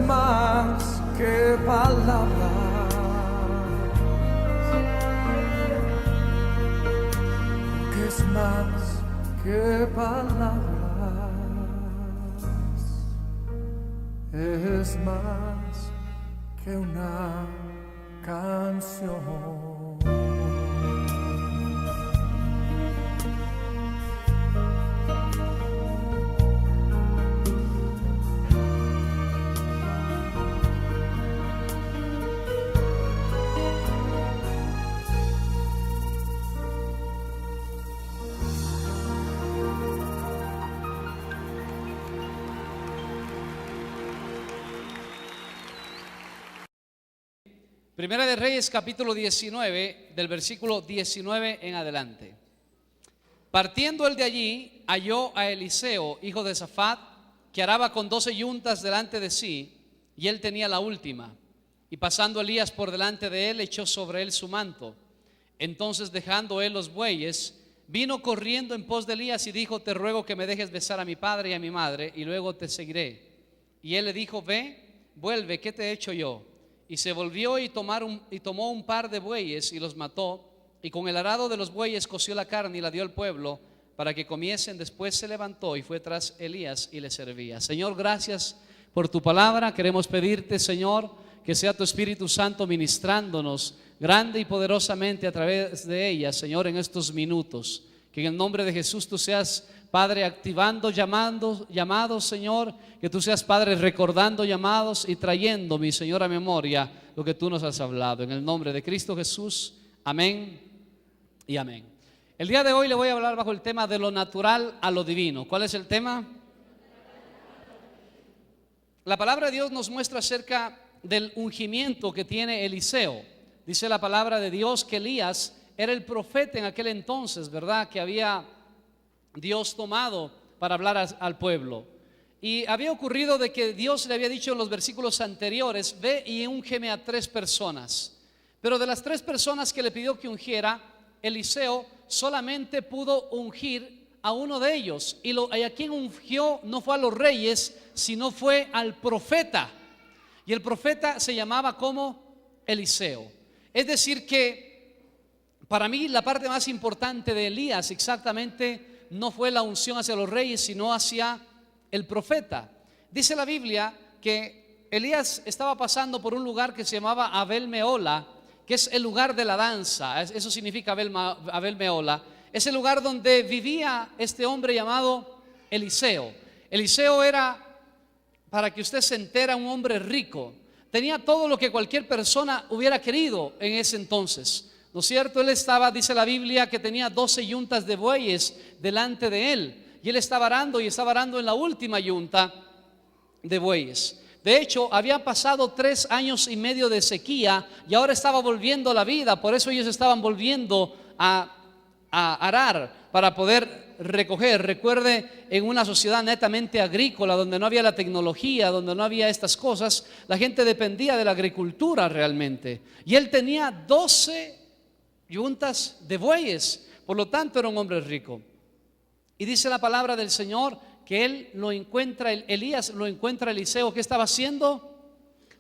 más que palabras, que es más que palabras, es más que una canción. Primera de Reyes, capítulo 19, del versículo 19 en adelante. Partiendo él de allí, halló a Eliseo, hijo de Safat, que araba con 12 yuntas delante de sí, y él tenía la última. Y pasando Elías por delante de él, echó sobre él su manto. Entonces, dejando él los bueyes, vino corriendo en pos de Elías y dijo: te ruego que me dejes besar a mi padre y a mi madre, y luego te seguiré. Y él le dijo: ve, vuelve, ¿qué te he hecho yo? Y se volvió y tomó un par de bueyes y los mató, y con el arado de los bueyes coció la carne y la dio al pueblo para que comiesen. Después se levantó y fue tras Elías y le servía. Señor, gracias por tu palabra. Queremos pedirte, Señor, que sea tu Espíritu Santo ministrándonos grande y poderosamente a través de ella, Señor, en estos minutos. Que en el nombre de Jesús tú seas, Padre, activando llamados, Señor, que tú seas, Padre, recordando llamados y trayendo, mi Señor, a memoria lo que tú nos has hablado. En el nombre de Cristo Jesús, amén y amén. El día de hoy le voy a hablar bajo el tema de lo natural a lo divino. ¿Cuál es el tema? La palabra de Dios nos muestra acerca del ungimiento que tiene Eliseo. Dice la palabra de Dios que Elías era el profeta en aquel entonces, ¿verdad? Que había Dios tomado para hablar al pueblo. Y había ocurrido de que Dios le había dicho en los versículos anteriores: ve y úngeme a 3 personas. Pero de las 3 personas que le pidió que ungiera, Eliseo solamente pudo ungir a uno de ellos. Y a quien ungió no fue a los reyes, sino fue al profeta. Y el profeta se llamaba como Eliseo. Es decir que para mí la parte más importante de Elías exactamente no fue la unción hacia los reyes, sino hacia el profeta. Dice la Biblia que Elías estaba pasando por un lugar que se llamaba Abel Meola, que es el lugar de la danza. Eso significa Abel Meola. Es el lugar donde vivía este hombre llamado Eliseo. Eliseo era, para que usted se entere, un hombre rico. Tenía todo lo que cualquier persona hubiera querido en ese entonces, ¿no es cierto? Él estaba, dice la Biblia, que tenía 12 yuntas de bueyes delante de él, y él estaba arando en la última yunta de bueyes. De hecho, había pasado 3 años y medio de sequía y ahora estaba volviendo la vida. Por eso ellos estaban volviendo a arar para poder recoger. Recuerde, en una sociedad netamente agrícola, donde no había la tecnología, donde no había estas cosas, la gente dependía de la agricultura realmente. Y él tenía 12 yuntas de bueyes, por lo tanto era un hombre rico. Y dice la palabra del Señor que Elías lo encuentra a Eliseo. ¿Qué estaba haciendo?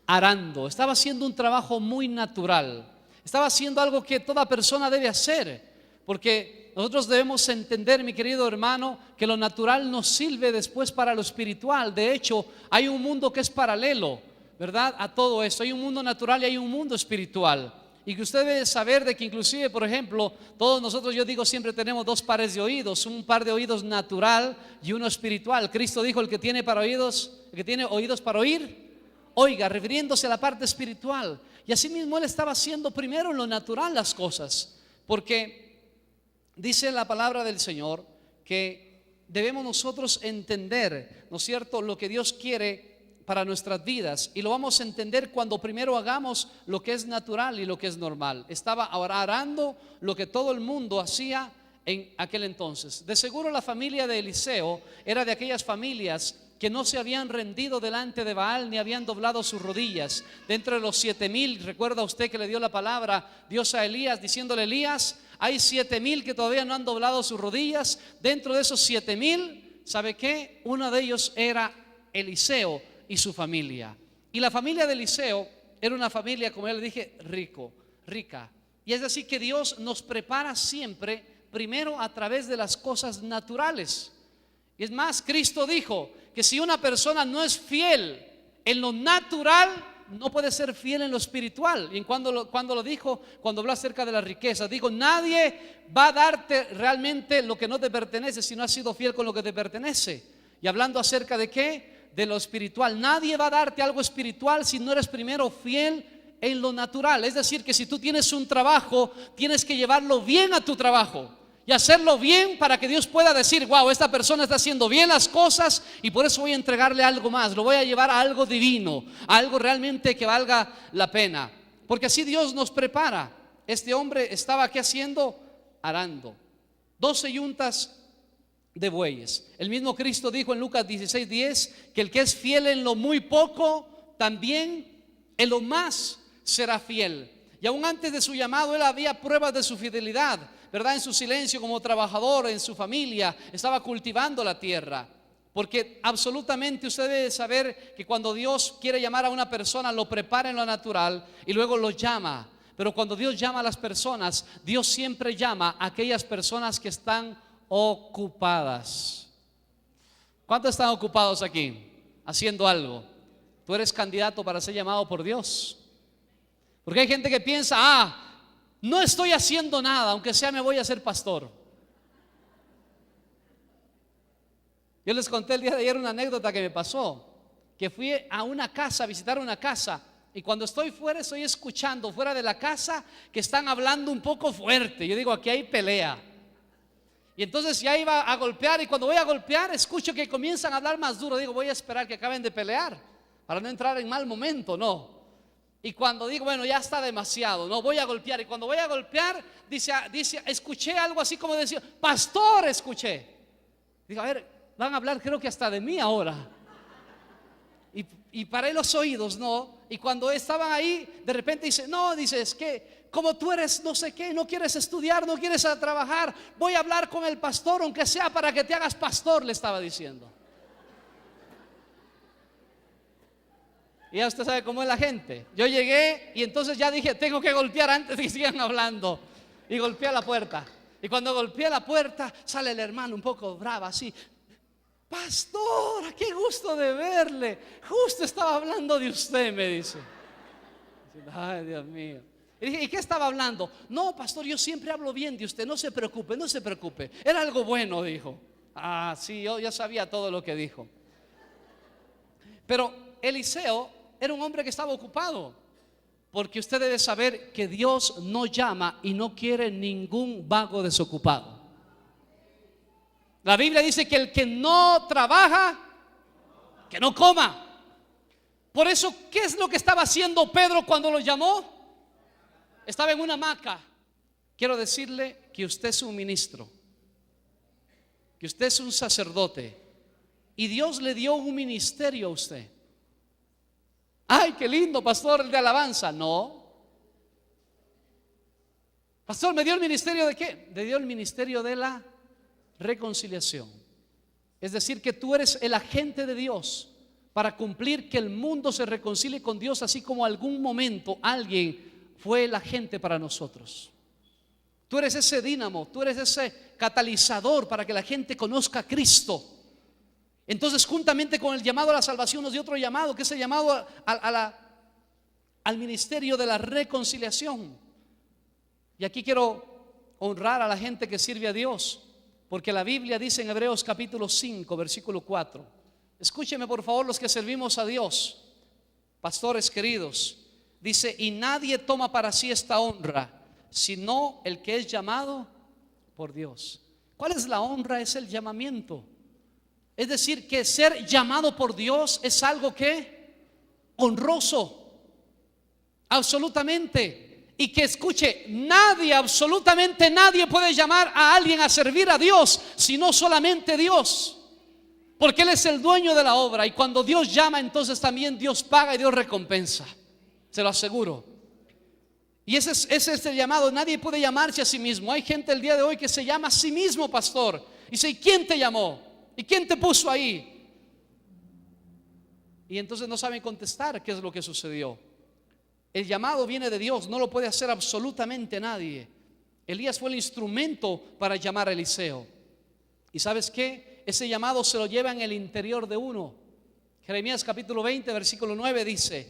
Arando. Estaba haciendo un trabajo muy natural. Estaba haciendo algo que toda persona debe hacer, porque nosotros debemos entender, mi querido hermano, que lo natural nos sirve después para lo espiritual. De hecho, hay un mundo que es paralelo, ¿verdad?, a todo esto. Hay un mundo natural y hay un mundo espiritual. Y que usted debe saber de que inclusive, por ejemplo, todos nosotros, yo digo, siempre tenemos 2 pares de oídos, un par de oídos natural y uno espiritual. Cristo dijo: el que tiene oídos para oír, oiga, refiriéndose a la parte espiritual. Y así mismo él estaba haciendo primero en lo natural las cosas, porque dice la palabra del Señor que debemos nosotros entender, ¿no es cierto?, lo que Dios quiere para nuestras vidas, y lo vamos a entender cuando primero hagamos lo que es natural y lo que es normal. Estaba arando lo que todo el mundo hacía en aquel entonces. De seguro la familia de Eliseo era de aquellas familias que no se habían rendido delante de Baal ni habían doblado sus rodillas. Dentro de los 7,000, recuerda usted que le dio la palabra Dios a Elías, diciéndole: Elías, hay 7,000 que todavía no han doblado sus rodillas. Dentro de esos 7,000, ¿sabe qué? Uno de ellos era Eliseo y su familia. Y la familia de Eliseo era una familia, como ya le dije, rica. Y es decir que Dios nos prepara siempre primero a través de las cosas naturales. Y es más, Cristo dijo que si una persona no es fiel en lo natural, no puede ser fiel en lo espiritual. Y cuando lo dijo, cuando habló acerca de la riqueza, dijo: nadie va a darte realmente lo que no te pertenece si no has sido fiel con lo que te pertenece. Y hablando acerca de qué, de lo espiritual, nadie va a darte algo espiritual si no eres primero fiel en lo natural. Es decir, que si tú tienes un trabajo, tienes que llevarlo bien a tu trabajo y hacerlo bien para que Dios pueda decir: wow, esta persona está haciendo bien las cosas y por eso voy a entregarle algo más, lo voy a llevar a algo divino, a algo realmente que valga la pena. Porque así Dios nos prepara. Este hombre estaba aquí haciendo, arando 12 yuntas de bueyes. El mismo Cristo dijo en Lucas 16:10 que el que es fiel en lo muy poco, también en lo más será fiel. Y aún antes de su llamado, él había pruebas de su fidelidad, ¿verdad? En su silencio como trabajador, en su familia, estaba cultivando la tierra. Porque absolutamente usted debe saber que cuando Dios quiere llamar a una persona, lo prepara en lo natural y luego lo llama. Pero cuando Dios llama a las personas, Dios siempre llama a aquellas personas que están ocupadas. ¿Cuántos están ocupados aquí? Haciendo algo. Tú eres candidato para ser llamado por Dios. Porque hay gente que piensa: no estoy haciendo nada, aunque sea me voy a ser pastor. Yo les conté el día de ayer una anécdota que me pasó. Que fui a una casa, a visitar una casa, y cuando estoy fuera, estoy escuchando fuera de la casa que están hablando un poco fuerte. Yo digo: aquí hay pelea. Y entonces ya iba a golpear, y cuando voy a golpear escucho que comienzan a hablar más duro. Digo: voy a esperar que acaben de pelear para no entrar en mal momento, no. Y cuando digo: bueno, ya está demasiado, no, voy a golpear. Y cuando voy a golpear, dice, escuché algo así como decía: pastor, escuché. Digo: a ver, van a hablar creo que hasta de mí ahora. Y paré los oídos, ¿no? Y cuando estaban ahí, de repente dice: no, dice, es que como tú eres no sé qué, no quieres estudiar, no quieres trabajar, voy a hablar con el pastor, aunque sea para que te hagas pastor, le estaba diciendo. Y ya usted sabe cómo es la gente. Yo llegué y entonces ya dije: tengo que golpear antes de que sigan hablando. Y golpeé la puerta. Y cuando golpeé la puerta, sale el hermano un poco bravo así: pastor, qué gusto de verle. Justo estaba hablando de usted, me dice. Ay, Dios mío. Y dije: ¿y qué estaba hablando? No, pastor, yo siempre hablo bien de usted, no se preocupe, no se preocupe. Era algo bueno, dijo. Sí, yo ya sabía todo lo que dijo. Pero Eliseo era un hombre que estaba ocupado, porque usted debe saber que Dios no llama y no quiere ningún vago desocupado. La Biblia dice que el que no trabaja, que no coma. Por eso, ¿qué es lo que estaba haciendo Pedro cuando lo llamó? Estaba en una hamaca. Quiero decirle que usted es un ministro, que usted es un sacerdote, y Dios le dio un ministerio a usted. Ay, qué lindo, pastor, el de alabanza. No. Pastor, ¿me dio el ministerio de qué? Me dio el ministerio de la reconciliación. Es decir, que tú eres el agente de Dios para cumplir que el mundo se reconcilie con Dios, así como algún momento alguien fue el agente para nosotros. Tú eres ese dínamo, tú eres ese catalizador para que la gente conozca a Cristo. Entonces, juntamente con el llamado a la salvación, nos dio otro llamado, que es el llamado al ministerio de la reconciliación. Y aquí quiero honrar a la gente que sirve a Dios, porque la Biblia dice en Hebreos capítulo 5, versículo 4. Escúcheme por favor los que servimos a Dios, pastores queridos. Dice: y nadie toma para sí esta honra, sino el que es llamado por Dios. ¿Cuál es la honra? Es el llamamiento. Es decir, que ser llamado por Dios es algo que honroso, absolutamente. Y que escuche, nadie, absolutamente nadie puede llamar a alguien a servir a Dios, sino solamente Dios, porque Él es el dueño de la obra. Y cuando Dios llama, entonces también Dios paga y Dios recompensa, se lo aseguro. Y ese es el llamado. Nadie puede llamarse a sí mismo. Hay gente el día de hoy que se llama a sí mismo pastor. Y dice: ¿y quién te llamó? ¿Y quién te puso ahí? y entonces no saben contestar qué es lo que sucedió. El llamado viene de Dios, no lo puede hacer absolutamente nadie. Elías fue el instrumento para llamar a Eliseo. ¿Y sabes qué? Ese llamado se lo lleva en el interior de uno. Jeremías capítulo 20, versículo 9 dice: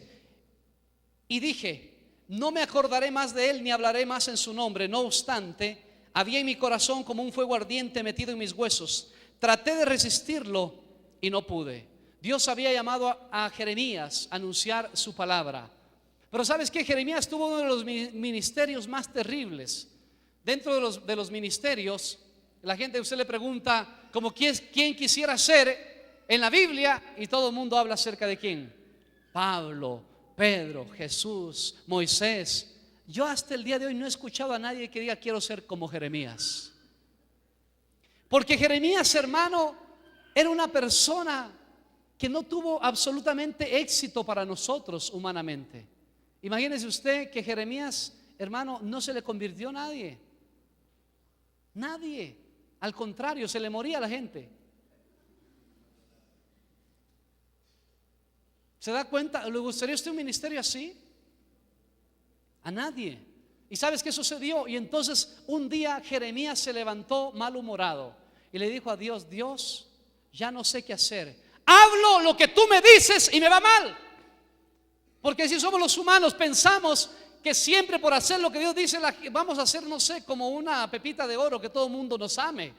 y dije, no me acordaré más de él ni hablaré más en su nombre. No obstante, había en mi corazón como un fuego ardiente metido en mis huesos. Traté de resistirlo y no pude. Dios había llamado a Jeremías a anunciar su palabra. Pero ¿sabes qué? Jeremías tuvo uno de los ministerios más terribles. Dentro de los ministerios, la gente, usted le pregunta como quién quisiera ser en la Biblia, y todo el mundo habla acerca de quién. Pablo, Pedro, Jesús, Moisés. Yo hasta el día de hoy no he escuchado a nadie que diga quiero ser como Jeremías. Porque Jeremías, hermano, era una persona que no tuvo absolutamente éxito para nosotros humanamente. Imagínese usted que Jeremías, hermano, no se le convirtió a nadie. Nadie. Al contrario, se le moría a la gente. ¿Se da cuenta? ¿Le gustaría a usted un ministerio así? A nadie. ¿Y sabes qué sucedió? Y entonces un día Jeremías se levantó malhumorado y le dijo a Dios: Dios, ya no sé qué hacer. Hablo lo que tú me dices y me va mal. Porque si somos los humanos pensamos que siempre por hacer lo que Dios dice vamos a hacer, no sé, como una pepita de oro, que todo el mundo nos ame.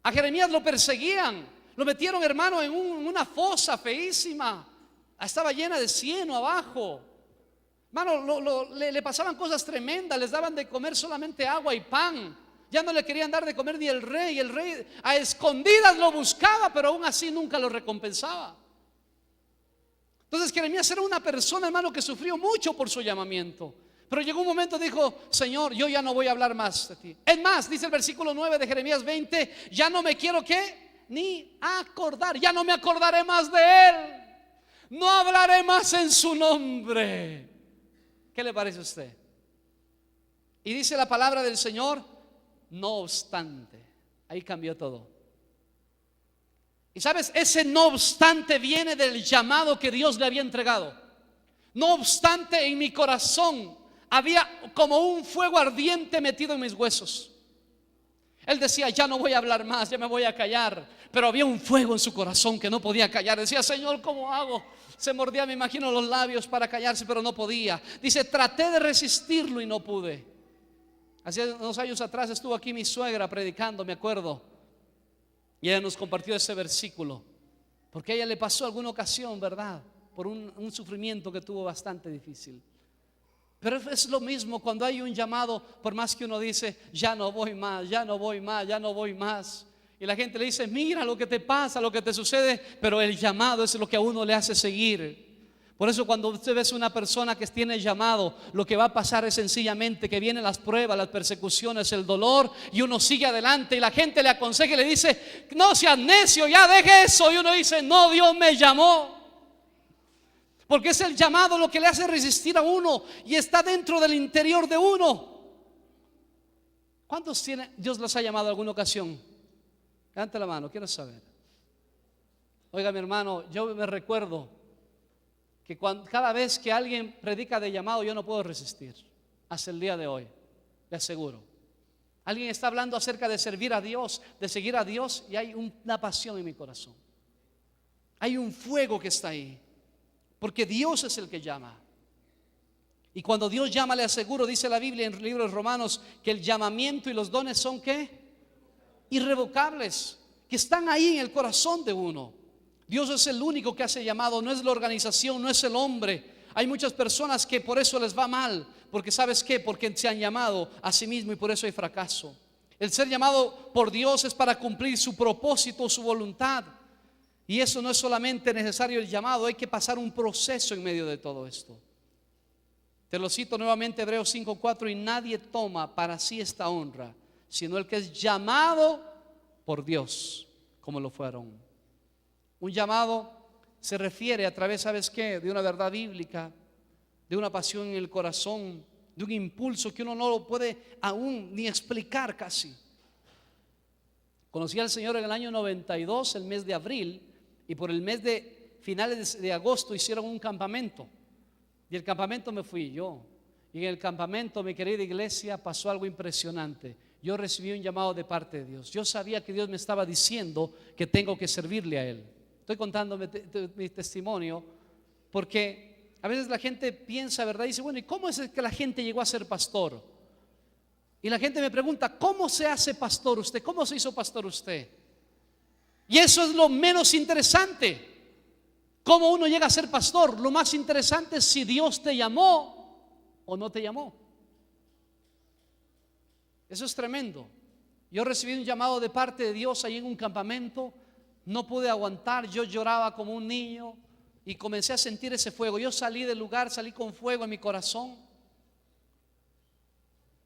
A Jeremías lo perseguían, lo metieron, hermano, en una fosa feísima. Estaba llena de cieno abajo. Hermano, le pasaban cosas tremendas. Les daban de comer solamente agua y pan. Ya no le querían dar de comer ni el rey. El rey a escondidas lo buscaba, pero aún así nunca lo recompensaba. Entonces Jeremías era una persona, hermano, que sufrió mucho por su llamamiento. Pero llegó un momento, dijo: Señor, yo ya no voy a hablar más de ti. Es más, dice el versículo 9 de Jeremías 20: ya no me quiero ni acordar. Ya no me acordaré más de él. No hablaré más en su nombre. ¿Qué le parece a usted? Y dice la palabra del Señor: no obstante. Ahí cambió todo. Y sabes, ese no obstante viene del llamado que Dios le había entregado. No obstante, en mi corazón había como un fuego ardiente metido en mis huesos. Él decía: ya no voy a hablar más, ya me voy a callar. Pero había un fuego en su corazón que no podía callar. Decía: Señor, ¿cómo hago? Se mordía, me imagino, los labios para callarse, pero no podía. Dice: traté de resistirlo y no pude. Hace unos años atrás estuvo aquí mi suegra predicando, me acuerdo, y ella nos compartió ese versículo, porque a ella le pasó alguna ocasión, ¿verdad?, por un sufrimiento que tuvo bastante difícil. Pero es lo mismo cuando hay un llamado. Por más que uno dice: ya no voy más, ya no voy más, ya no voy más, y la gente le dice: mira lo que te pasa, lo que te sucede, pero el llamado es lo que a uno le hace seguir. Por eso cuando usted ve a una persona que tiene llamado, lo que va a pasar es sencillamente que vienen las pruebas, las persecuciones, el dolor, y uno sigue adelante, y la gente le aconseja y le dice: no seas necio, ya deje eso. Y uno dice: no, Dios me llamó. Porque es el llamado lo que le hace resistir a uno, y está dentro del interior de uno. ¿Cuántos Dios los ha llamado en alguna ocasión? Levante la mano, quiero saber. Oiga, mi hermano, yo me recuerdo que cada vez que alguien predica de llamado, yo no puedo resistir. Hasta el día de hoy, le aseguro. Alguien está hablando acerca de servir a Dios, de seguir a Dios, y hay una pasión en mi corazón. Hay un fuego que está ahí, porque Dios es el que llama. Y cuando Dios llama, le aseguro, dice la Biblia en el libro de Romanos, que el llamamiento y los dones son ¿qué? Irrevocables, que están ahí en el corazón de uno. Dios es el único que hace llamado, no es la organización, no es el hombre. Hay muchas personas que por eso les va mal, porque ¿sabes qué? Porque se han llamado a sí mismo y por eso hay fracaso. El ser llamado por Dios es para cumplir su propósito, su voluntad. Y eso no es solamente necesario el llamado, hay que pasar un proceso en medio de todo esto. Te lo cito nuevamente, Hebreos 5:4: y nadie toma para sí esta honra, sino el que es llamado por Dios, como lo fueron. Un llamado se refiere a través, ¿sabes qué?, de una verdad bíblica, de una pasión en el corazón, de un impulso que uno no lo puede aún ni explicar casi. Conocí al Señor en el año 92, el mes de abril, y por el mes de finales de agosto hicieron un campamento. Y el campamento me fui yo. Y en el campamento, mi querida iglesia, pasó algo impresionante. Yo recibí un llamado de parte de Dios. Yo sabía que Dios me estaba diciendo que tengo que servirle a Él. Estoy contando mi testimonio porque a veces la gente piensa, ¿verdad? Y dice, bueno, ¿y cómo es que la gente llegó a ser pastor? Y la gente me pregunta, ¿cómo se hace pastor usted? ¿Cómo se hizo pastor usted? Y eso es lo menos interesante. ¿Cómo uno llega a ser pastor? Lo más interesante es si Dios te llamó o no te llamó. Eso es tremendo. Yo recibí un llamado de parte de Dios ahí en un campamento. No pude aguantar, yo lloraba como un niño y comencé a sentir ese fuego. Yo salí del lugar, salí con fuego en mi corazón.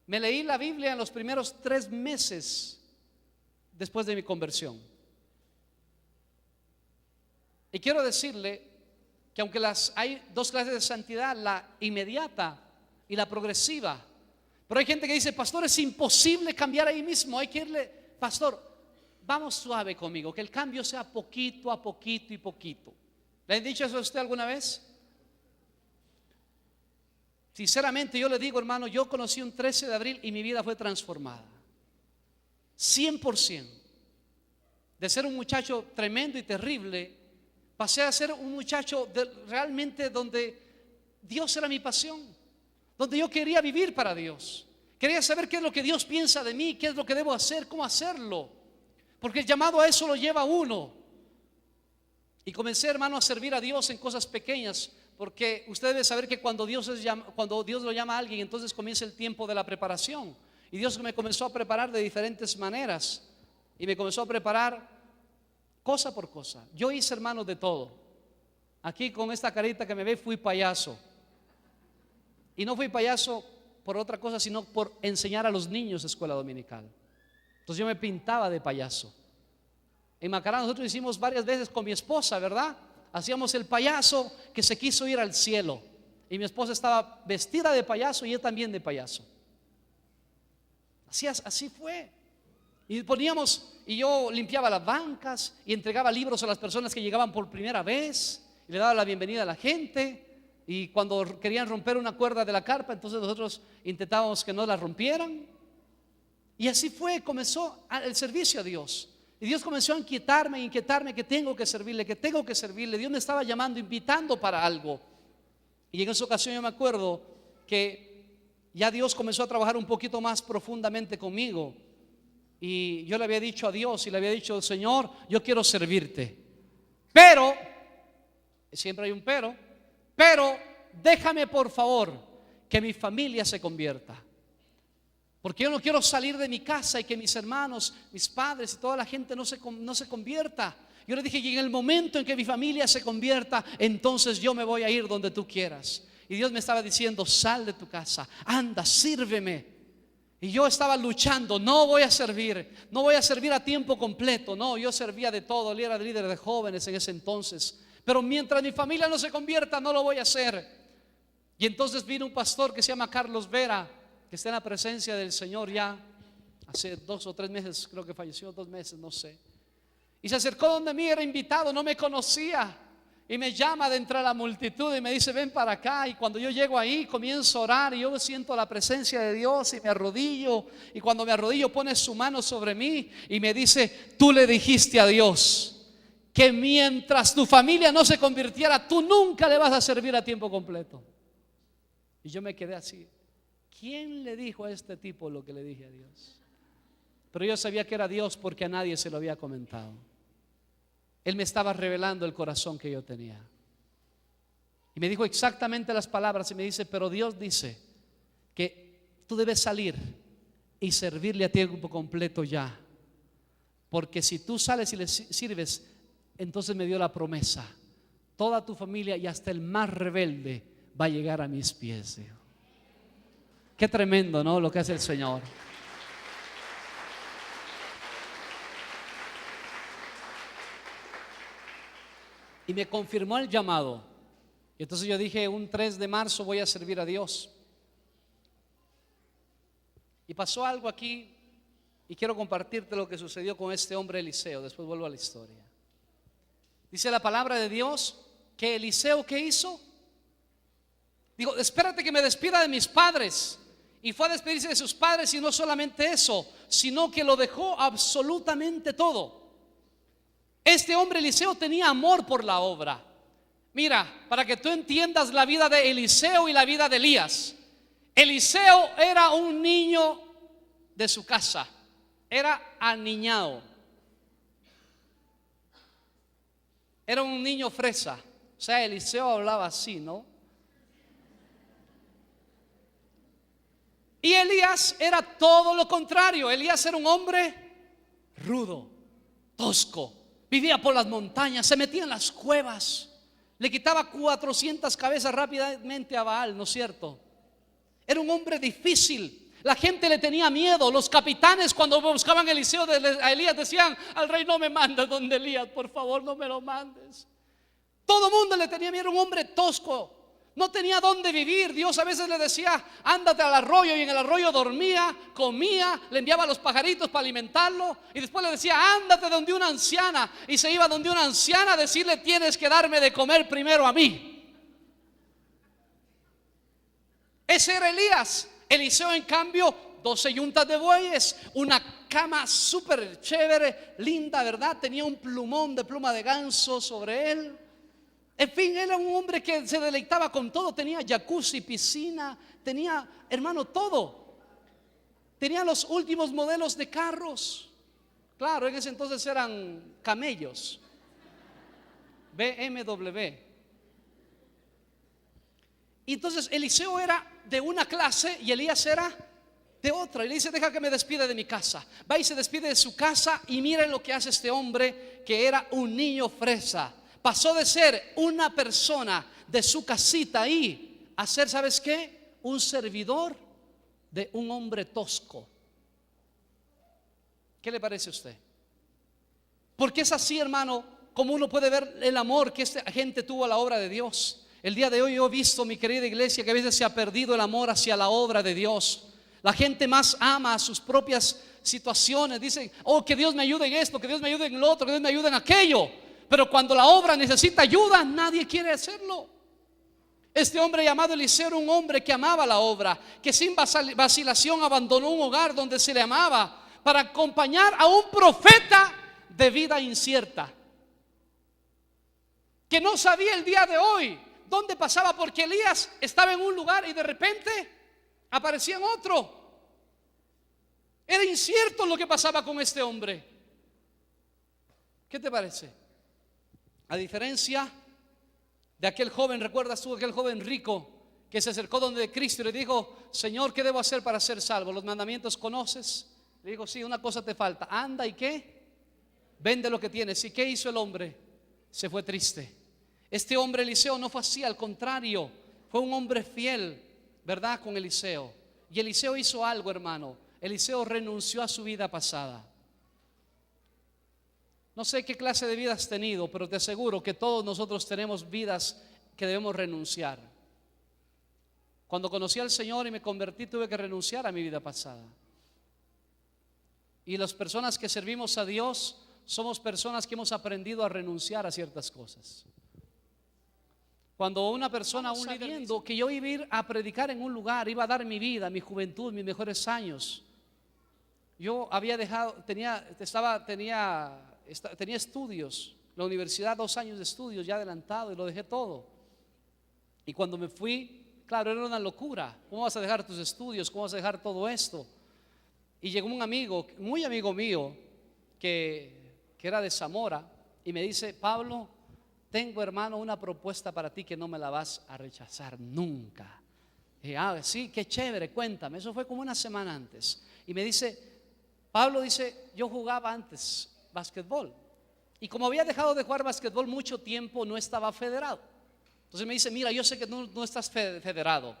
Me leí la Biblia en los primeros 3 meses después de mi conversión. Y quiero decirle que aunque hay 2 clases de santidad, la inmediata y la progresiva, pero hay gente que dice, pastor, es imposible cambiar ahí mismo, hay que irle, pastor, vamos suave conmigo, que el cambio sea poquito a poquito y poquito. ¿Le han dicho eso a usted alguna vez? Sinceramente yo le digo, hermano, yo conocí un 13 de abril y mi vida fue transformada 100%. De ser un muchacho tremendo y terrible, pasé a ser un muchacho realmente donde Dios era mi pasión, donde yo quería vivir para Dios. Quería saber qué es lo que Dios piensa de mí, qué es lo que debo hacer, cómo hacerlo, porque el llamado a eso lo lleva a uno. Y comencé, hermano, a servir a Dios en cosas pequeñas, porque usted debe saber que cuando Dios lo llama a alguien, entonces comienza el tiempo de la preparación. Y Dios me comenzó a preparar de diferentes maneras, y me comenzó a preparar cosa por cosa. Yo hice, hermano, de todo. Aquí con esta carita que me ve, fui payaso. Y no fui payaso por otra cosa, sino por enseñar a los niños escuela dominical. Entonces yo me pintaba de payaso. En Macará nosotros hicimos varias veces con mi esposa, ¿verdad? Hacíamos el payaso que se quiso ir al cielo. Y mi esposa estaba vestida de payaso y yo también de payaso. Así fue. Y yo limpiaba las bancas y entregaba libros a las personas que llegaban por primera vez y le daba la bienvenida a la gente. Y cuando querían romper una cuerda de la carpa, entonces nosotros intentábamos que no la rompieran. Y así fue, comenzó el servicio a Dios. Y Dios comenzó a inquietarme que tengo que servirle, que tengo que servirle. Dios me estaba llamando, invitando para algo. Y en esa ocasión yo me acuerdo que ya Dios comenzó a trabajar un poquito más profundamente conmigo. Y yo le había dicho a Dios y le había dicho, Señor, yo quiero servirte. Pero, siempre hay un pero déjame por favor que mi familia se convierta. Porque yo no quiero salir de mi casa y que mis hermanos, mis padres y toda la gente no se convierta. Yo le dije, y en el momento en que mi familia se convierta, entonces yo me voy a ir donde tú quieras. Y Dios me estaba diciendo, sal de tu casa, anda, sírveme. Y yo estaba luchando, no voy a servir a tiempo completo. No, yo servía de todo, yo era líder de jóvenes en ese entonces. Pero mientras mi familia no se convierta, no lo voy a hacer. Y entonces vino un pastor que se llama Carlos Vera, que está en la presencia del Señor ya hace 2 o 3 meses, creo que falleció, 2 meses, no sé. Y se acercó donde mí, era invitado, no me conocía. Y me llama de entre la multitud y me dice, ven para acá. Y cuando yo llego ahí, comienzo a orar y yo siento la presencia de Dios y me arrodillo. Y cuando me arrodillo, pone su mano sobre mí y me dice, tú le dijiste a Dios que mientras tu familia no se convirtiera, tú nunca le vas a servir a tiempo completo. Y yo me quedé así. ¿Quién le dijo a este tipo lo que le dije a Dios? Pero yo sabía que era Dios porque a nadie se lo había comentado. Él me estaba revelando el corazón que yo tenía. Y me dijo exactamente las palabras y me dice, pero Dios dice que tú debes salir y servirle a tiempo completo ya. Porque si tú sales y le sirves, entonces me dio la promesa, toda tu familia y hasta el más rebelde va a llegar a mis pies. Dijo. Qué tremendo, ¿no? Lo que hace el Señor. Y me confirmó el llamado. Y entonces yo dije, un 3 de marzo voy a servir a Dios. Y pasó algo aquí y quiero compartirte lo que sucedió con este hombre Eliseo. Después vuelvo a la historia. Dice la palabra de Dios que Eliseo, ¿qué hizo? Digo, espérate que me despida de mis padres. Y fue a despedirse de sus padres, y no solamente eso, sino que lo dejó absolutamente todo. Este hombre Eliseo tenía amor por la obra. Mira, para que tú entiendas la vida de Eliseo y la vida de Elías. Eliseo era un niño de su casa, era aniñado, era un niño fresa. O sea, Eliseo hablaba así, ¿no? Y Elías era todo lo contrario. Elías era un hombre rudo, tosco, vivía por las montañas, se metía en las cuevas, le quitaba 400 cabezas rápidamente a Baal, ¿no es cierto? Era un hombre difícil. La gente le tenía miedo. Los capitanes, cuando buscaban a Eliseo, a Elías, decían: al rey no me mandes donde Elías, por favor no me lo mandes. Todo el mundo le tenía miedo. Era un hombre tosco, no tenía dónde vivir. Dios a veces le decía: ándate al arroyo, y en el arroyo dormía, comía, le enviaba a los pajaritos para alimentarlo, y después le decía: ándate donde una anciana, y se iba donde una anciana a decirle: tienes que darme de comer primero a mí. Ese era Elías. Eliseo, en cambio, 12 yuntas de bueyes, una cama súper chévere, linda, ¿verdad? Tenía un plumón de pluma de ganso sobre él. En fin, era un hombre que se deleitaba con todo. Tenía jacuzzi, piscina, tenía, hermano, todo. Tenía los últimos modelos de carros. Claro, en ese entonces eran camellos, BMW. Y entonces Eliseo era de una clase y Elías era de otra. Y le dice: deja que me despida de mi casa. Va y se despide de su casa, y miren lo que hace este hombre, que era un niño fresa. Pasó de ser una persona de su casita ahí a ser, ¿sabes qué? Un servidor de un hombre tosco. ¿Qué le parece a usted? Porque es así, hermano, como uno puede ver el amor que esta gente tuvo a la obra de Dios. El día de hoy yo he visto, mi querida iglesia, que a veces se ha perdido el amor hacia la obra de Dios. La gente más ama a sus propias situaciones. Dicen: oh, que Dios me ayude en esto, que Dios me ayude en lo otro, que Dios me ayude en aquello. Pero cuando la obra necesita ayuda, nadie quiere hacerlo. Este hombre llamado Eliseo era un hombre que amaba la obra, que sin vacilación abandonó un hogar donde se le amaba para acompañar a un profeta de vida incierta, que no sabía el día de hoy dónde pasaba, porque Elías estaba en un lugar y de repente aparecía en otro. Era incierto lo que pasaba con este hombre. ¿Qué te parece? A diferencia de aquel joven, ¿recuerdas tú aquel joven rico que se acercó donde Cristo y le dijo: Señor, ¿qué debo hacer para ser salvo? ¿Los mandamientos conoces? Le dijo: sí, una cosa te falta. Anda, ¿y qué? Vende lo que tienes. ¿Y qué hizo el hombre? Se fue triste. Este hombre Eliseo no fue así, al contrario, fue un hombre fiel, ¿verdad? Con Eliseo. Y Eliseo hizo algo, hermano. Eliseo renunció a su vida pasada. No sé qué clase de vida has tenido, pero te aseguro que todos nosotros tenemos vidas que debemos renunciar. Cuando conocí al Señor y me convertí, tuve que renunciar a mi vida pasada. Y las personas que servimos a Dios somos personas que hemos aprendido a renunciar a ciertas cosas. Cuando una persona, un líder, que yo iba a ir a predicar en un lugar, iba a dar mi vida, mi juventud, mis mejores años. Yo había dejado, tenía estudios, la universidad, 2 años de estudios ya adelantado, y lo dejé todo. Y cuando me fui, claro, era una locura. ¿Cómo vas a dejar tus estudios? ¿Cómo vas a dejar todo esto? Y llegó un amigo, muy amigo mío, que era de Zamora, y me dice: Pablo, tengo, hermano, una propuesta para ti que no me la vas a rechazar nunca. Y dije: sí, qué chévere, cuéntame. Eso fue como una semana antes. Y me dice: Pablo, dice, yo jugaba antes básquetbol, y como había dejado de jugar básquetbol mucho tiempo, no estaba federado. Entonces me dice: mira, yo sé que no estás federado,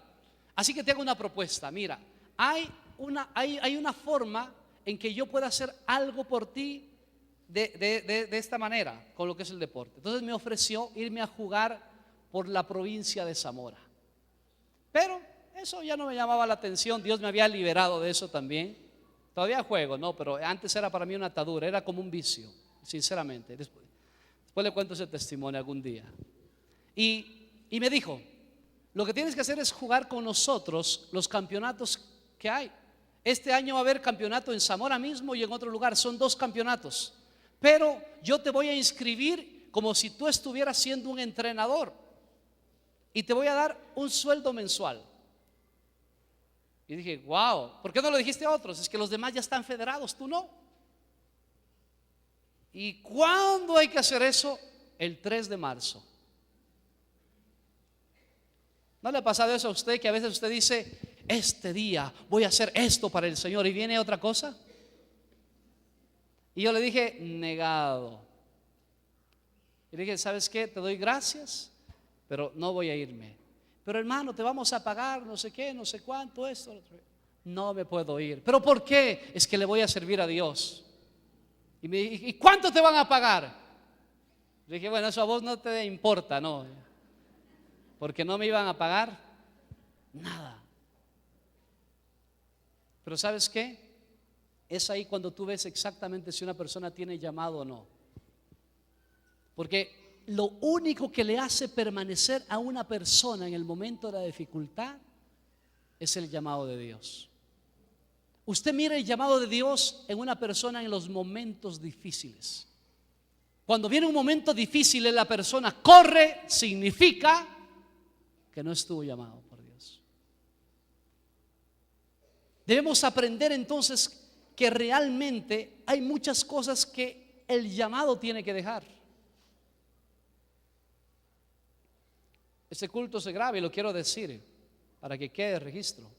así que te hago una propuesta. Mira, hay una forma en que yo pueda hacer algo por ti de esta manera, con lo que es el deporte. Entonces me ofreció irme a jugar por la provincia de Zamora. Pero eso ya no me llamaba la atención. Dios me había liberado de eso también. Todavía juego, no, pero antes era para mí una atadura, era como un vicio, sinceramente. Después Después le cuento ese testimonio algún día. Y me dijo, lo que tienes que hacer es jugar con nosotros los campeonatos que hay. Este año va a haber campeonato en Zamora mismo y en otro lugar. Son 2 campeonatos. Pero yo te voy a inscribir como si tú estuvieras siendo un entrenador. Y te voy a dar un sueldo mensual. Y dije, wow, ¿por qué no lo dijiste a otros? Es que los demás ya están federados, tú no. ¿Y cuándo hay que hacer eso? El 3 de marzo. ¿No le ha pasado eso a usted, que a veces usted dice, este día voy a hacer esto para el Señor, y viene otra cosa? Y yo le dije, negado. Y le dije, ¿sabes qué? Te doy gracias, pero no voy a irme. Pero hermano, te vamos a pagar no sé qué, no sé cuánto, esto, lo otro. No me puedo ir. ¿Pero por qué? Es que le voy a servir a Dios. Y me dije, ¿y cuánto te van a pagar? Le dije, bueno, eso a vos no te importa, ¿no? Porque no me iban a pagar nada. Pero ¿sabes qué? Es ahí cuando tú ves exactamente si una persona tiene llamado o no. Porque lo único que le hace permanecer a una persona en el momento de la dificultad es el llamado de Dios. Usted mira el llamado de Dios en una persona en los momentos difíciles. Cuando viene un momento difícil y la persona corre, significa que no estuvo llamado por Dios. Debemos aprender entonces que realmente hay muchas cosas que el llamado tiene que dejar. Este culto se graba y lo quiero decir para que quede registro.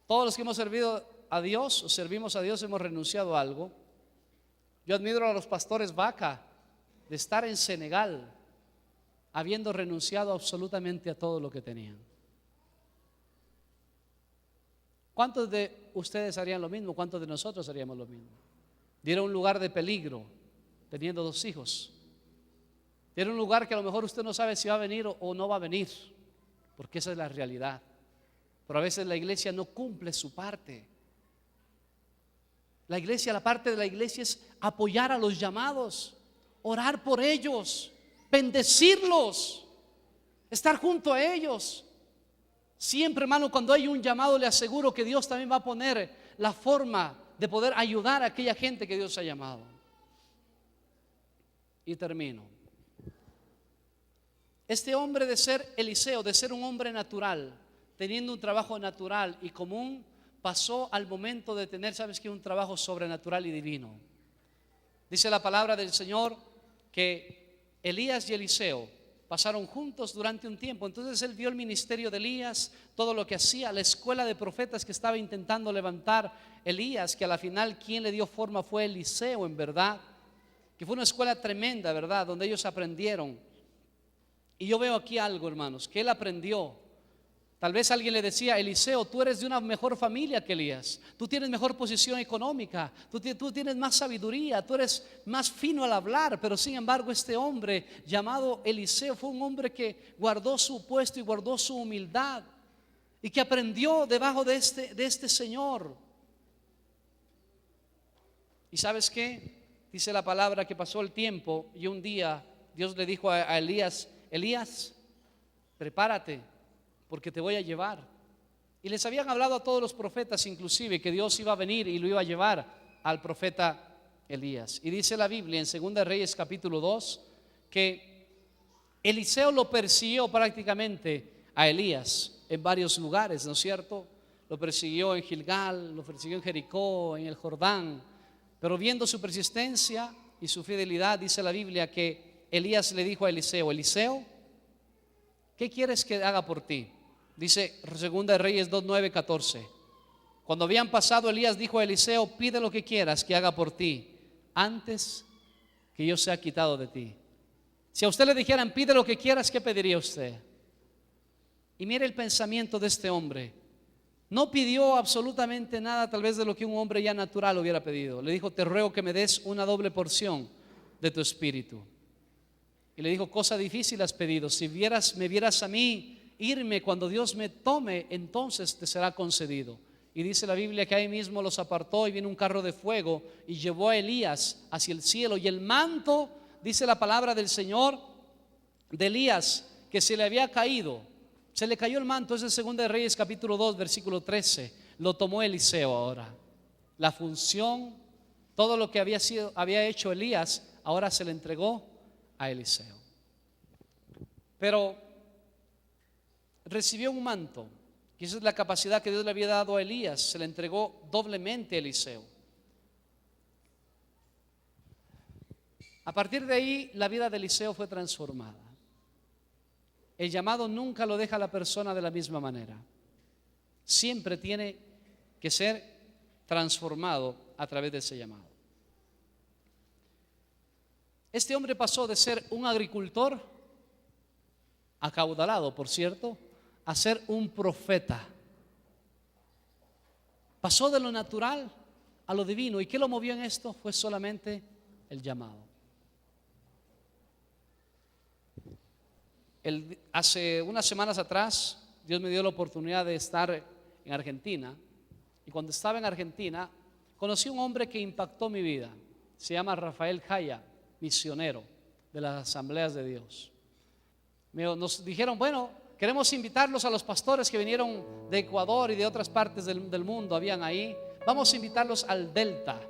Todos los que hemos servido a Dios o servimos a Dios hemos renunciado a algo. Yo admiro a los pastores Vaca de estar en Senegal habiendo renunciado absolutamente a todo lo que tenían. ¿Cuántos de ustedes harían lo mismo? ¿Cuántos de nosotros haríamos lo mismo? Dieron un lugar de peligro teniendo 2 hijos. Dieron un lugar que a lo mejor usted no sabe si va a venir o no va a venir, porque esa es la realidad. Pero a veces la iglesia no cumple su parte. La iglesia, la parte de la iglesia es apoyar a los llamados, orar por ellos, bendecirlos, estar junto a ellos. Siempre, hermano, cuando hay un llamado, le aseguro que Dios también va a poner la forma de poder ayudar a aquella gente que Dios ha llamado. Y termino. Este hombre, de ser Eliseo, de ser un hombre natural, teniendo un trabajo natural y común, pasó al momento de tener, ¿sabes qué? Un trabajo sobrenatural y divino. Dice la palabra del Señor que Elías y Eliseo pasaron juntos durante un tiempo. Entonces él vio el ministerio de Elías, todo lo que hacía, la escuela de profetas que estaba intentando levantar Elías, que a la final quien le dio forma fue Eliseo, en verdad, que fue una escuela tremenda, ¿verdad? Donde ellos aprendieron. Y yo veo aquí algo, hermanos, que él aprendió. Tal vez alguien le decía, Eliseo, tú eres de una mejor familia que Elías, tú tienes mejor posición económica, tú tienes más sabiduría, tú eres más fino al hablar. Pero sin embargo este hombre llamado Eliseo fue un hombre que guardó su puesto y guardó su humildad, y que aprendió debajo de este Señor. ¿Y sabes qué? Dice la palabra que pasó el tiempo y un día Dios le dijo a Elías, Elías, prepárate, porque te voy a llevar. Y les habían hablado a todos los profetas, inclusive, que Dios iba a venir y lo iba a llevar al profeta Elías. Y dice la Biblia en 2 Reyes capítulo 2 que Eliseo lo persiguió prácticamente a Elías en varios lugares, ¿no es cierto? Lo persiguió en Gilgal, lo persiguió en Jericó, en el Jordán. Pero viendo su persistencia y su fidelidad, dice la Biblia que Elías le dijo a Eliseo, Eliseo, ¿qué quieres que haga por ti? Dice 2 Reyes 2, 9, 14. Cuando habían pasado, Elías dijo a Eliseo, pide lo que quieras que haga por ti antes que yo sea quitado de ti. Si a usted le dijeran, pide lo que quieras, ¿qué pediría usted? Y mire el pensamiento de este hombre. No pidió absolutamente nada, tal vez de lo que un hombre ya natural hubiera pedido. Le dijo, te ruego que me des una doble porción de tu espíritu. Y le dijo, cosa difícil has pedido. Si me vieras a mí irme cuando Dios me tome, entonces te será concedido. Y dice la Biblia que ahí mismo los apartó y vino un carro de fuego y llevó a Elías hacia el cielo. Y el manto, dice la palabra del Señor, de Elías, que se le había caído, se le cayó el manto. Es de 2 de Reyes capítulo 2 versículo 13. Lo tomó Eliseo ahora. La función, todo lo que había hecho Elías, ahora se le entregó a Eliseo. Pero recibió un manto, que esa es la capacidad que Dios le había dado a Elías. Se le entregó doblemente a Eliseo. A partir de ahí la vida de Eliseo fue transformada. El llamado nunca lo deja a la persona de la misma manera. Siempre tiene que ser transformado a través de ese llamado. Este hombre pasó de ser un agricultor, acaudalado por cierto, a ser un profeta. Pasó de lo natural a lo divino. ¿Y qué lo movió en esto? Fue solamente el llamado. Hace unas semanas atrás, Dios me dio la oportunidad de estar en Argentina. Y cuando estaba en Argentina, conocí a un hombre que impactó mi vida. Se llama Rafael Jaya, misionero de las Asambleas de Dios. Nos dijeron, bueno, queremos invitarlos a los pastores que vinieron de Ecuador y de otras partes del mundo, habían ahí. Vamos a invitarlos al Delta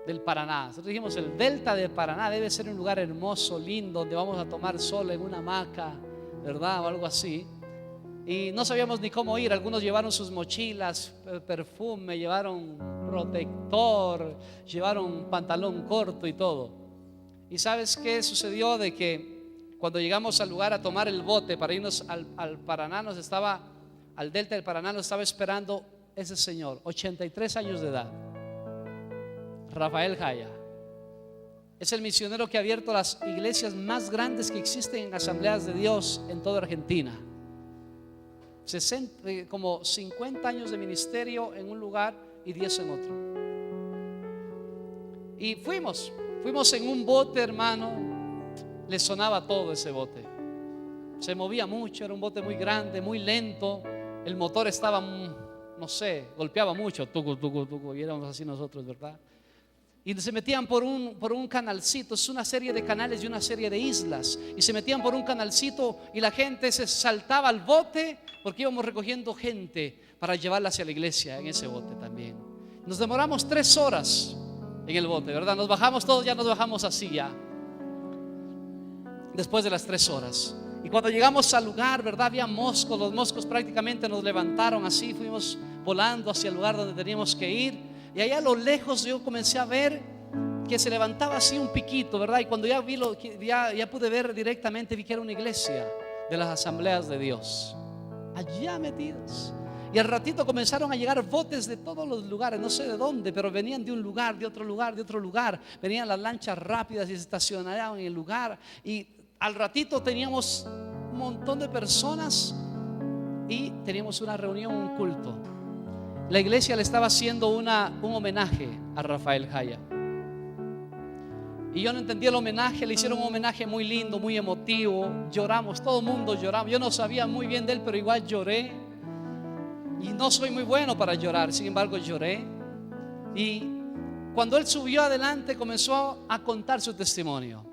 del Paraná. Nosotros dijimos, el Delta del Paraná debe ser un lugar hermoso, lindo, donde vamos a tomar sol en una hamaca, ¿verdad? O algo así. Y no sabíamos ni cómo ir. Algunos llevaron sus mochilas, perfume, llevaron protector, llevaron pantalón corto y todo. ¿Y sabes qué sucedió? De que cuando llegamos al lugar a tomar el bote para irnos al Paraná, al Delta del Paraná, nos estaba esperando ese señor, 83 años de edad, Rafael Jaya. Es el misionero que ha abierto las iglesias más grandes que existen en Asambleas de Dios en toda Argentina. Como 50 años de ministerio en un lugar y 10 en otro. Y fuimos en un bote, hermano. Le sonaba todo ese bote. Se movía mucho, era un bote muy grande, muy lento. El motor estaba, no sé, golpeaba mucho, tucu, tucu, tucu, y éramos así nosotros, ¿verdad? Y se metían por un canalcito. Es una serie de canales y una serie de islas. Y se metían por un canalcito y la gente se saltaba al bote, porque íbamos recogiendo gente para llevarla hacia la iglesia en ese bote también. Nos demoramos 3 horas en el bote, ¿verdad? Nos bajamos todos, ya nos bajamos así ya, después de las 3 horas. Y cuando llegamos al lugar, ¿verdad? Había moscos. Los moscos prácticamente nos levantaron así. Fuimos volando hacia el lugar donde teníamos que ir. Y allá a lo lejos yo comencé a ver que se levantaba así un piquito, ¿verdad? Y cuando ya pude ver directamente, vi que era una iglesia de las Asambleas de Dios, allá metidas. Y al ratito comenzaron a llegar botes de todos los lugares, no sé de dónde, pero venían de un lugar, de otro lugar, de otro lugar. Venían las lanchas rápidas y se estacionaban en el lugar. Y al ratito teníamos un montón de personas y teníamos una reunión, un culto. La iglesia le estaba haciendo un homenaje a Rafael Jaya. Y yo no entendía el homenaje. Le hicieron un homenaje muy lindo, muy emotivo. Lloramos, todo el mundo lloramos. Yo no sabía muy bien de él, pero igual lloré. Y no soy muy bueno para llorar, sin embargo lloré. Y cuando él subió adelante, comenzó a contar su testimonio.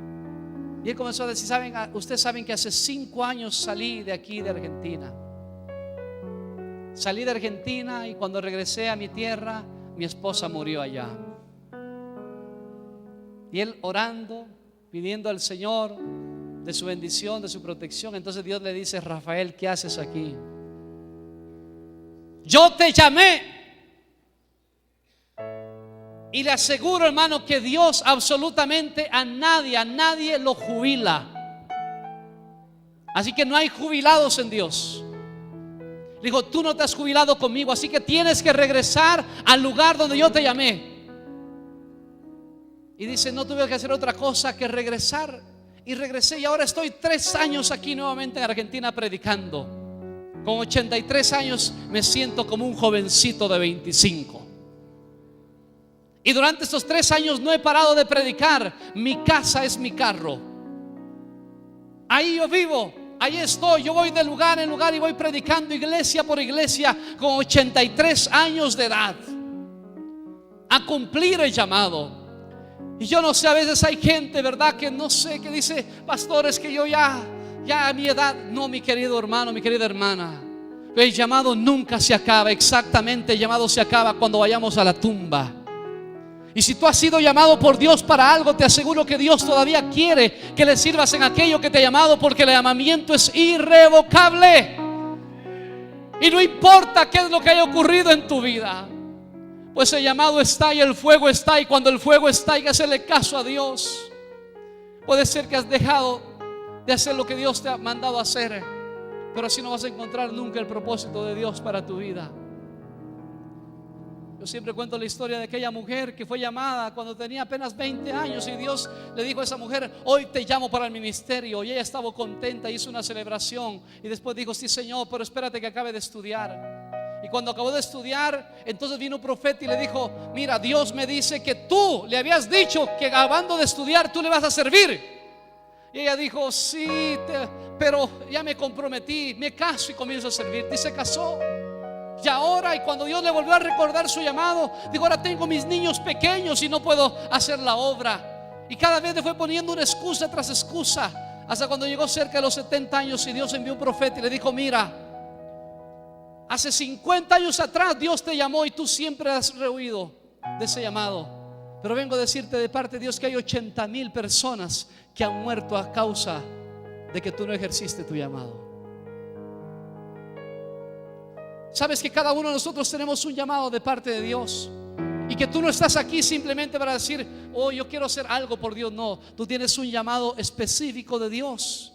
Y él comenzó a decir, ustedes saben que hace 5 años salí de aquí, de Argentina. Salí de Argentina y cuando regresé a mi tierra, mi esposa murió allá. Y él orando, pidiendo al Señor de su bendición, de su protección. Entonces Dios le dice, Rafael, ¿qué haces aquí? Yo te llamé. Y le aseguro, hermano, que Dios absolutamente a nadie lo jubila. Así que no hay jubilados en Dios. Le dijo, tú no te has jubilado conmigo, así que tienes que regresar al lugar donde yo te llamé. Y dice, no tuve que hacer otra cosa que regresar. Y regresé y ahora estoy 3 años aquí nuevamente en Argentina predicando. Con 83 años me siento como un jovencito de 25. Y durante estos 3 años no he parado de predicar. Mi casa es mi carro. Ahí yo vivo. ahí estoy, yo voy de lugar en lugar y voy predicando iglesia por iglesia con 83 años de edad, a cumplir el llamado. Y yo no sé, a veces hay gente, ¿verdad?, que no sé, que dice: pastor, es que yo ya a mi edad. No, mi querido hermano, mi querida hermana, el llamado nunca se acaba. Exactamente, el llamado se acaba cuando vayamos a la tumba. Y si tú has sido llamado por Dios para algo, te aseguro que Dios todavía quiere que le sirvas en aquello que te ha llamado, porque el llamamiento es irrevocable. Y no importa qué es lo que haya ocurrido en tu vida, pues el llamado está y el fuego está. Y cuando el fuego está, hay que hacerle caso a Dios. Puede ser que has dejado de hacer lo que Dios te ha mandado a hacer, pero así no vas a encontrar nunca el propósito de Dios para tu vida. Yo siempre cuento la historia de aquella mujer que fue llamada cuando tenía apenas 20 años y Dios le dijo a esa mujer: hoy te llamo para el ministerio. Y ella estaba contenta, hizo una celebración y después dijo: sí, Señor, pero espérate que acabe de estudiar. Y cuando acabó de estudiar, entonces vino un profeta y le dijo: mira, Dios me dice que tú le habías dicho que acabando de estudiar tú le vas a servir. Y ella dijo: sí, pero ya me comprometí, me caso y comienzo a servirte. Y se casó. Y ahora, y cuando Dios le volvió a recordar su llamado, dijo: ahora tengo mis niños pequeños y no puedo hacer la obra. Y cada vez le fue poniendo una excusa tras excusa, hasta cuando llegó cerca de los 70 años y Dios envió un profeta y le dijo: mira, hace 50 años atrás Dios te llamó y tú siempre has rehuido de ese llamado, pero vengo a decirte de parte de Dios que hay 80,000 personas que han muerto a causa de que tú no ejerciste tu llamado. Sabes que cada uno de nosotros tenemos un llamado de parte de Dios, y que tú no estás aquí simplemente para decir: oh, yo quiero hacer algo por Dios. No, tú tienes un llamado específico de Dios,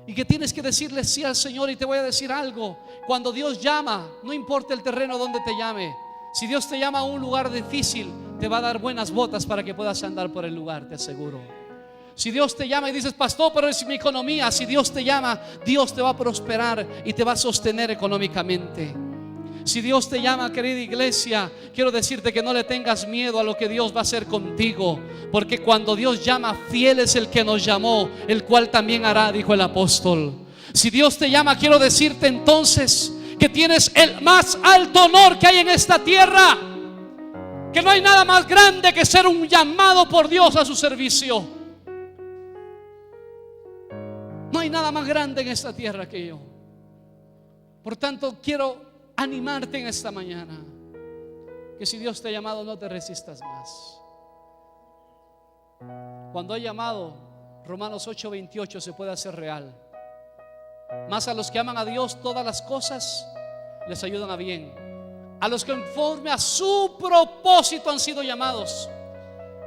y que tienes que decirle sí al Señor. Y te voy a decir algo: cuando Dios llama, no importa el terreno donde te llame. Si Dios te llama a un lugar difícil, te va a dar buenas botas para que puedas andar por el lugar, te aseguro. Si Dios te llama y dices: pastor, pero es mi economía. Si Dios te llama, Dios te va a prosperar y te va a sostener económicamente. Si Dios te llama, querida iglesia, quiero decirte que no le tengas miedo a lo que Dios va a hacer contigo, porque cuando Dios llama, fiel es el que nos llamó, el cual también hará, dijo el apóstol. Si Dios te llama, quiero decirte entonces que tienes el más alto honor que hay en esta tierra, que no hay nada más grande que ser un llamado por Dios a su servicio. No hay nada más grande en esta tierra que yo. Por tanto, quiero animarte en esta mañana, que si Dios te ha llamado, no te resistas más. Cuando hay llamado, Romanos 8:28 se puede hacer real. Mas a los que aman a Dios, todas las cosas les ayudan a bien, a los que conforme a su propósito han sido llamados.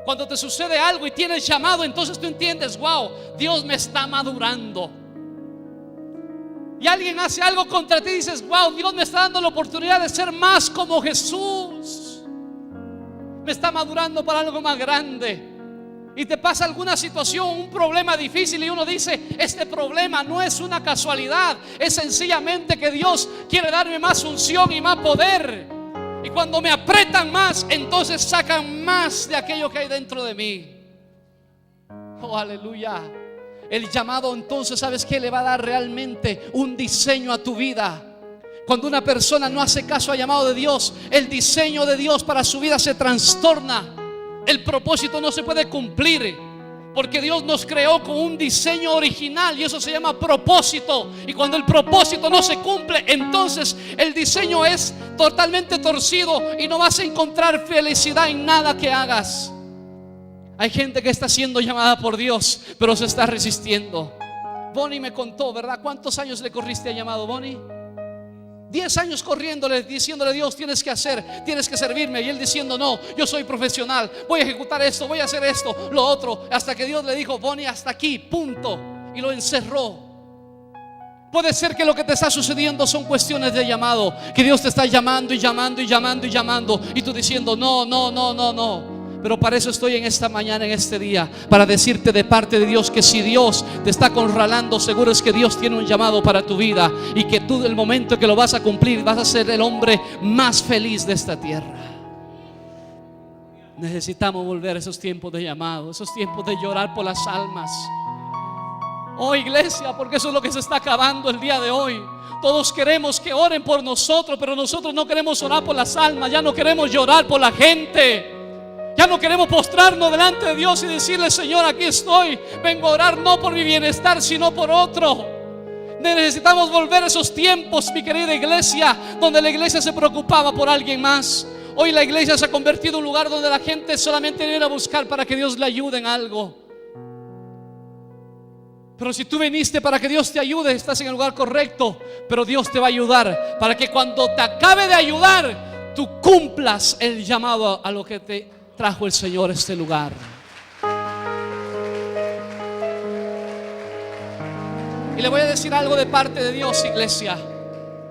Cuando te sucede algo y tienes llamado, entonces tú entiendes: wow, Dios me está madurando. Y alguien hace algo contra ti y dices: wow, Dios me está dando la oportunidad de ser más como Jesús. Me está madurando para algo más grande. Y te pasa alguna situación, un problema difícil, y uno dice: este problema no es una casualidad, es sencillamente que Dios quiere darme más unción y más poder. Y cuando me apretan más, entonces sacan más de aquello que hay dentro de mí. Oh, aleluya. El llamado, entonces, ¿sabes qué? Le va a dar realmente un diseño a tu vida. Cuando una persona no hace caso al llamado de Dios, el diseño de Dios para su vida se trastorna. El propósito no se puede cumplir, porque Dios nos creó con un diseño original, y eso se llama propósito. Y cuando el propósito no se cumple, entonces el diseño es totalmente torcido y no vas a encontrar felicidad en nada que hagas. Hay gente que está siendo llamada por Dios, pero se está resistiendo. Bonnie me contó, ¿verdad? ¿Cuántos años le corriste al llamado, Bonnie? 10 años corriéndole, diciéndole: Dios, tienes que hacer, tienes que servirme. Y él diciendo: no, yo soy profesional, voy a ejecutar esto, voy a hacer esto, lo otro. Hasta que Dios le dijo: Bonnie, hasta aquí, punto. Y lo encerró. Puede ser que lo que te está sucediendo son cuestiones de llamado, que Dios te está llamando y llamando y llamando y llamando, y tú diciendo: no, no, no, no, no. Pero para eso estoy en esta mañana, en este día, para decirte de parte de Dios que si Dios te está acorralando, seguro es que Dios tiene un llamado para tu vida, y que tú, el momento que lo vas a cumplir, vas a ser el hombre más feliz de esta tierra. Necesitamos volver a esos tiempos de llamado, esos tiempos de llorar por las almas. Oh iglesia, porque eso es lo que se está acabando el día de hoy. Todos queremos que oren por nosotros, pero nosotros no queremos orar por las almas. Ya no queremos llorar por la gente. Ya no queremos postrarnos delante de Dios y decirle: Señor, aquí estoy, vengo a orar no por mi bienestar, sino por otro. Necesitamos volver a esos tiempos, mi querida iglesia, donde la iglesia se preocupaba por alguien más. Hoy la iglesia se ha convertido en un lugar donde la gente solamente viene a buscar para que Dios le ayude en algo. Pero si tú viniste para que Dios te ayude, estás en el lugar correcto. Pero Dios te va a ayudar para que cuando te acabe de ayudar, tú cumplas el llamado a lo que te trajo el Señor a este lugar. Y le voy a decir algo de parte de Dios, iglesia.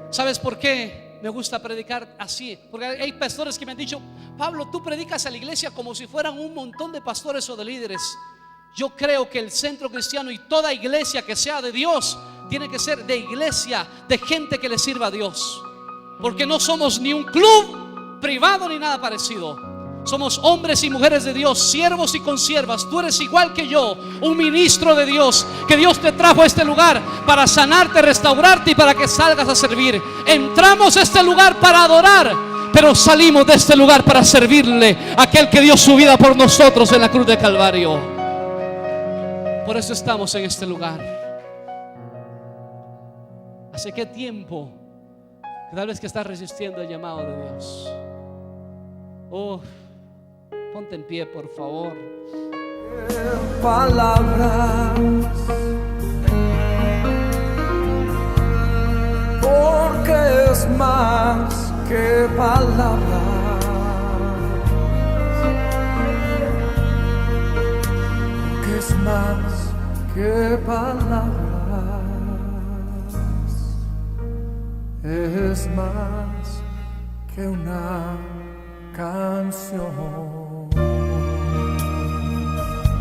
¿Sabes por qué me gusta predicar así? Porque hay pastores que me han dicho: Pablo, tú predicas a la iglesia como si fueran un montón de pastores o de líderes. Yo creo que el centro cristiano y toda iglesia que sea de Dios tiene que ser de iglesia, de gente que le sirva a Dios. Porque no somos ni un club privado ni nada parecido. Somos hombres y mujeres de Dios, siervos y consiervas. Tú eres igual que yo, un ministro de Dios, que Dios te trajo a este lugar para sanarte, restaurarte y para que salgas a servir. Entramos a este lugar para adorar, pero salimos de este lugar para servirle a aquel que dio su vida por nosotros en la cruz de Calvario. Por eso estamos en este lugar. ¿Hace qué tiempo tal vez que estás resistiendo el llamado de Dios? Oh, ponte en pie, por favor. Palabras, porque es más que palabras. Es más que palabras, es más que una canción.